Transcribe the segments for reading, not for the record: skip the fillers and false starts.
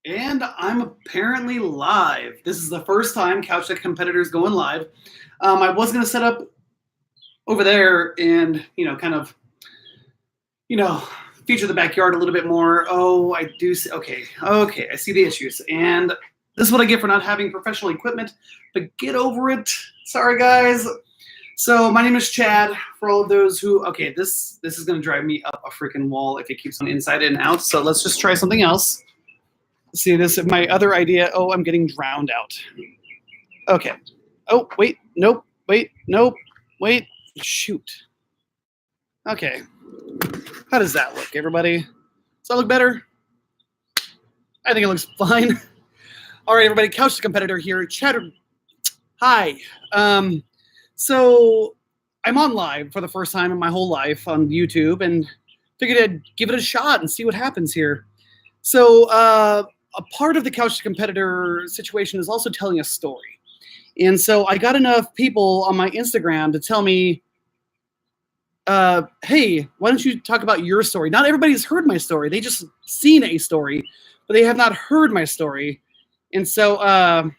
And I'm apparently live. This is the first time Couch2Competitor is going live. I was going to set up over there and, kind of, you know, feature the backyard a little bit more. Oh, I do see. Okay, I see the issues. And this is what I get for not having professional equipment, but get over it. Sorry, guys. So my name is Chad. For all of those who, okay, this is going to drive me up a freaking wall if it keeps on inside and out. So let's just try something else. See, this is my other idea. Oh, I'm getting drowned out. Okay. Oh, wait. Nope. Wait. Nope. Wait. Shoot. Okay. How does that look, everybody? Does that look better? I think it looks fine. All right, everybody. Couch2Competitor here. Chatter. Hi. So I'm on live for the first time in my whole life on YouTube and figured I'd give it a shot and see what happens here. So a part of the Couch2Competitor situation is also telling a story. And so I got enough people on my Instagram to tell me, hey, why don't you talk about your story? Not everybody's heard my story. They just seen a story, but they have not heard my story. And so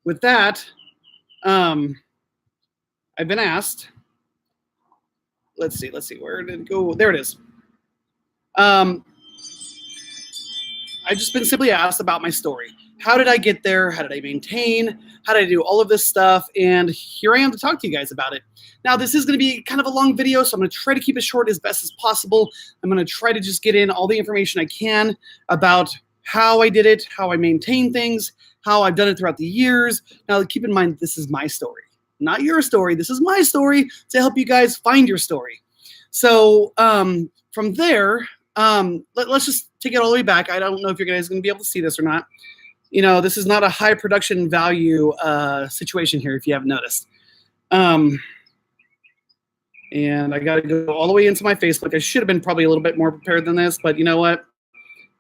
with that, I've been asked, let's see, where did it go? There it is. I've just been simply asked about my story. How did I get there? How did I maintain? How did I do all of this stuff? And here I am to talk to you guys about it. Now, this is going to be kind of a long video, so I'm going to try to keep it short as best as possible. I'm going to try to just get in all the information I can about how I did it, how I maintain things, how I've done it throughout the years. Now, keep in mind, this is my story, not your story. This is my story to help you guys find your story. So from there, let's just take it all the way back. I don't know if you guys are going to be able to see this or not. This is not a high production value situation here, if you haven't noticed. And I got to go all the way into my Facebook. I should have been probably a little bit more prepared than this, but you know what?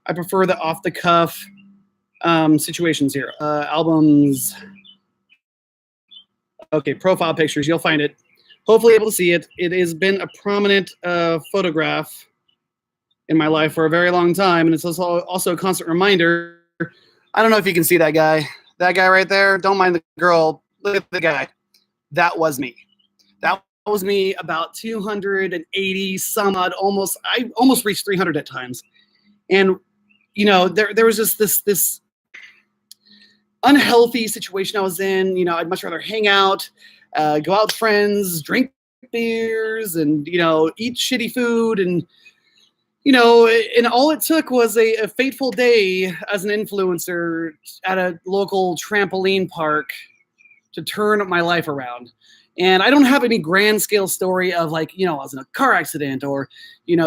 I prefer the off-the-cuff situations here. Albums. Okay, profile pictures. You'll find it. Hopefully able to see it. It has been a prominent photograph in my life for a very long time, and it's also a constant reminder. I don't know if you can see that guy. That guy right there. Don't mind the girl. Look at the guy. That was me. That was me about 280 some odd. I almost reached 300 at times. And there was just this unhealthy situation I was in. I'd much rather hang out, go out with friends, drink beers, and eat shitty food, and and all it took was a fateful day as an influencer at a local trampoline park to turn my life around. And I don't have any grand scale story of I was in a car accident, or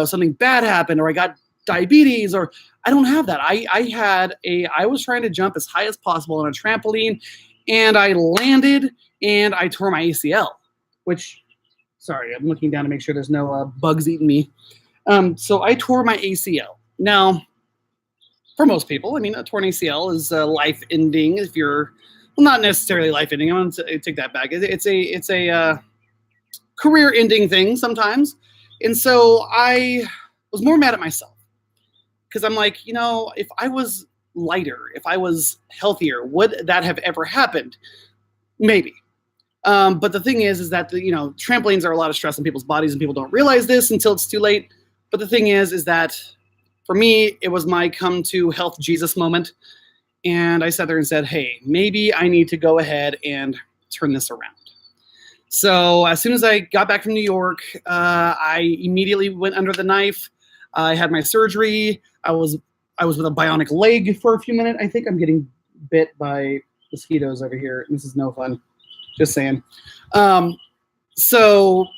something bad happened, or I got diabetes, or I don't have that. I was trying to jump as high as possible on a trampoline, and I landed and I tore my ACL, which, sorry, I'm looking down to make sure there's no bugs eating me. So I tore my ACL. Now, for most people, a torn ACL is life-ending. If you're, well, not necessarily life-ending. I'm going to take that back. It's a career-ending thing sometimes. And so I was more mad at myself because I'm like, if I was lighter, if I was healthier, would that have ever happened? Maybe. But the thing is that trampolines are a lot of stress on people's bodies, and people don't realize this until it's too late. But the thing is that for me, it was my come to health Jesus moment. And I sat there and said, hey, maybe I need to go ahead and turn this around. So as soon as I got back from New York, I immediately went under the knife. I had my surgery. I was with a bionic leg for a few minutes. I think I'm getting bit by mosquitoes over here. This is no fun. Just saying. So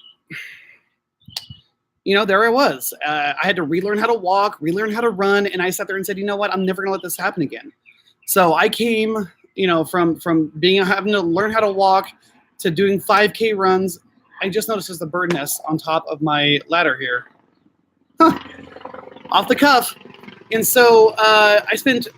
there I was. I had to relearn how to walk, relearn how to run, and I sat there and said, you know what? I'm never gonna let this happen again. So I came, from having to learn how to walk to doing 5K runs. I just noticed there's the bird nest on top of my ladder here. Huh. Off the cuff. And so I spent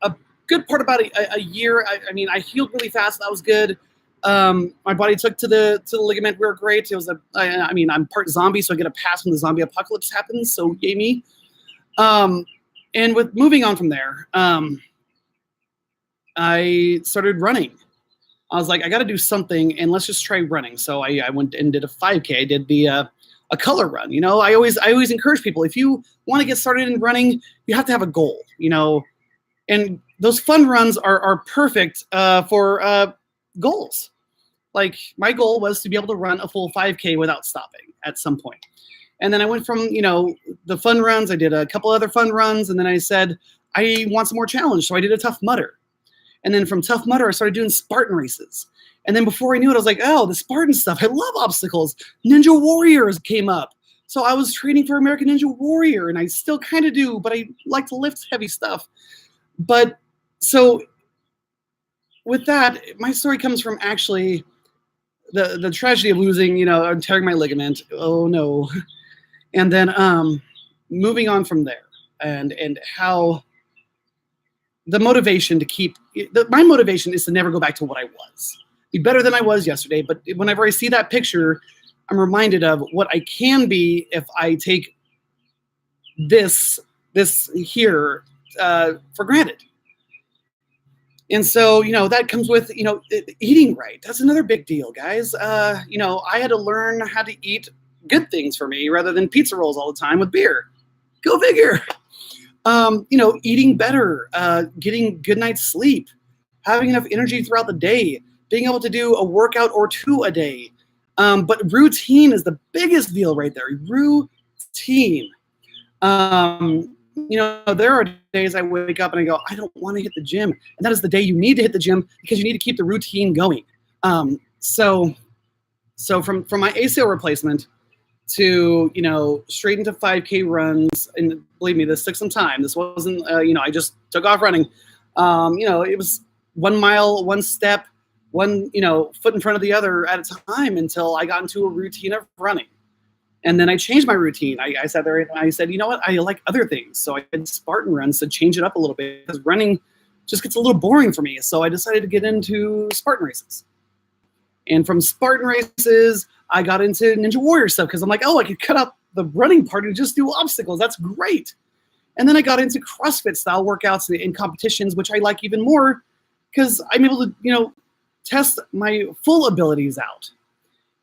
a good part about a year. I healed really fast. That was good. My body took to the ligament. We were great. It was I'm part zombie, so I get a pass when the zombie apocalypse happens. So yay me. And with moving on from there, I started running. I was like, I got to do something, and let's just try running. So I went and did a 5K. I did a color run. I always encourage people, if you want to get started in running, you have to have a goal. And those fun runs are perfect for goals. Like, my goal was to be able to run a full 5K without stopping at some point. And then I went from, the fun runs. I did a couple other fun runs, and then I said, I want some more challenge. So I did a Tough Mudder. And then from Tough Mudder, I started doing Spartan races. And then before I knew it, I was like, oh, the Spartan stuff. I love obstacles. Ninja Warriors came up. So I was training for American Ninja Warrior, and I still kind of do, but I like to lift heavy stuff. But so with that, my story comes from actually the tragedy of losing, and tearing my ligament. Oh, no. And then moving on from there, and how the motivation to keep my motivation is to never go back to what I was. Be better than I was yesterday. But whenever I see that picture, I'm reminded of what I can be if I take this here for granted. And so, that comes with, eating right. That's another big deal, guys. I had to learn how to eat good things for me rather than pizza rolls all the time with beer. Go figure. Eating better, getting good night's sleep, having enough energy throughout the day, being able to do a workout or two a day. But routine is the biggest deal right there. Routine. There are days I wake up and I go, I don't want to hit the gym. And that is the day you need to hit the gym, because you need to keep the routine going. So from my ACL replacement to, straight into 5K runs, and believe me, this took some time. This wasn't, I just took off running. It was 1 mile, one step, one, foot in front of the other at a time until I got into a routine of running. And then I changed my routine. I sat there and I said, you know what? I like other things. So I did Spartan runs to change it up a little bit, because running just gets a little boring for me. So I decided to get into Spartan races. And from Spartan races, I got into Ninja Warrior stuff, because I'm like, oh, I could cut out the running part and just do obstacles. That's great. And then I got into CrossFit style workouts and competitions, which I like even more, because I'm able to, test my full abilities out.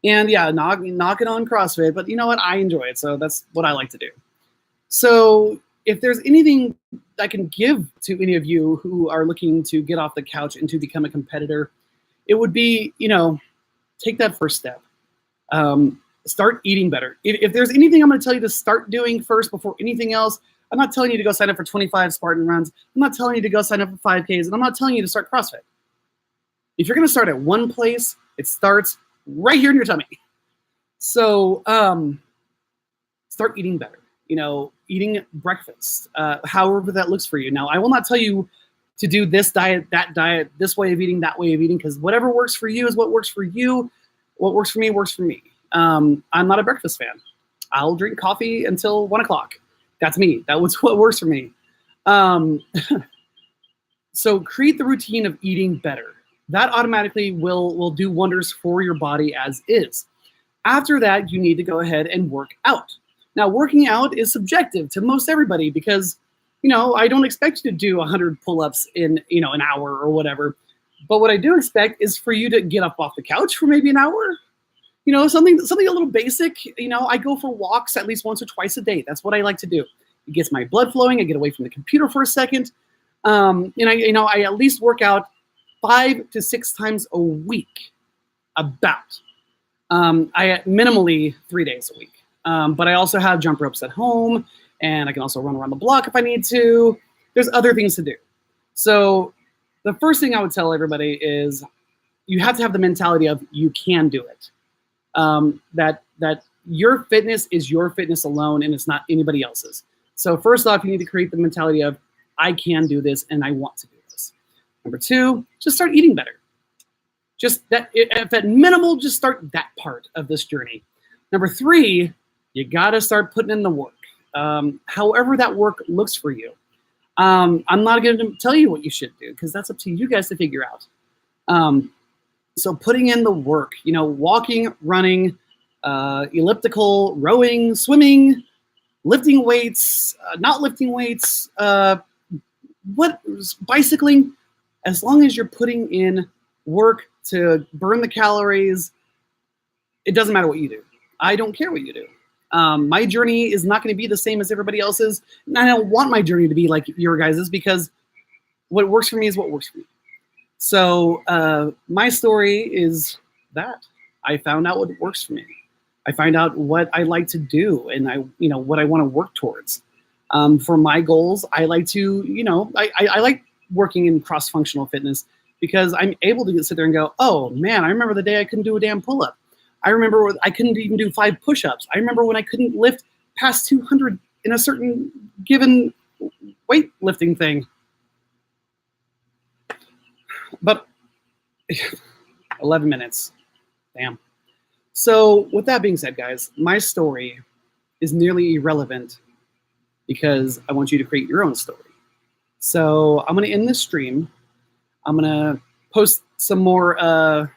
And yeah, knock it on CrossFit, but you know what? I enjoy it, so that's what I like to do. So if there's anything I can give to any of you who are looking to get off the couch and to become a competitor, it would be, take that first step. Start eating better. If there's anything I'm going to tell you to start doing first before anything else, I'm not telling you to go sign up for 25 Spartan runs. I'm not telling you to go sign up for 5Ks, and I'm not telling you to start CrossFit. If you're going to start at one place, it starts right here in your tummy. So start eating better. Eating breakfast, however that looks for you. Now, I will not tell you to do this diet, that diet, this way of eating, that way of eating, because whatever works for you is what works for you. What works for me works for me. I'm not a breakfast fan. I'll drink coffee until 1 o'clock. That's me. That was what works for me. So create the routine of eating better. That automatically will do wonders for your body as is. After that, you need to go ahead and work out. Now, working out is subjective to most everybody, because, I don't expect you to do 100 pull-ups in, an hour or whatever. But what I do expect is for you to get up off the couch for maybe an hour. Something a little basic. I go for walks at least once or twice a day. That's what I like to do. It gets my blood flowing. I get away from the computer for a second. I at least work out 5 to 6 times a week, about. I minimally 3 days a week. But I also have jump ropes at home, and I can also run around the block if I need to. There's other things to do. So the first thing I would tell everybody is you have to have the mentality of you can do it. That your fitness is your fitness alone, and it's not anybody else's. So first off, you need to create the mentality of I can do this and I want to do this. Number 2, just start eating better. Just that, if at minimal, just start that part of this journey. Number 3, you got to start putting in the work. However that work looks for you. I'm not going to tell you what you should do, because that's up to you guys to figure out. So putting in the work, walking, running, elliptical, rowing, swimming, lifting weights, not lifting weights, what bicycling, as long as you're putting in work to burn the calories, it doesn't matter what you do. I don't care what you do. My journey is not going to be the same as everybody else's. And I don't want my journey to be like your guys's, because what works for me is what works for me. So my story is that I found out what works for me. I find out what I like to do, and what I want to work towards. For my goals, I like to, I like working in cross-functional fitness, because I'm able to sit there and go, oh man, I remember the day I couldn't do a damn pull-up. I remember I couldn't even do 5 push-ups. I remember when I couldn't lift past 200 in a certain given weightlifting thing. But 11 minutes, damn. So with that being said, guys, my story is nearly irrelevant, because I want you to create your own story. So I'm going to end this stream. I'm going to post some more,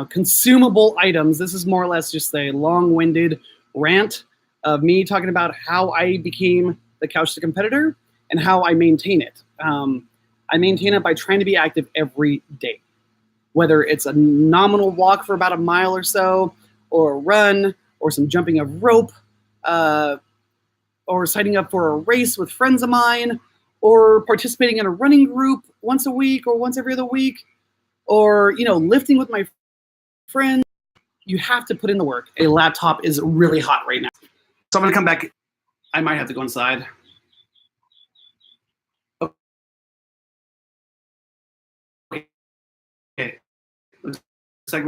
consumable items. This is more or less just a long-winded rant of me talking about how I became the Couch2Competitor and how I maintain it. I maintain it by trying to be active every day, whether it's a nominal walk for about a mile or so, or a run, or some jumping of rope, or signing up for a race with friends of mine, or participating in a running group once a week or once every other week, or lifting with my friends. You have to put in the work. A laptop is really hot right now, so I'm gonna come back. I might have to go inside. Okay. Looks like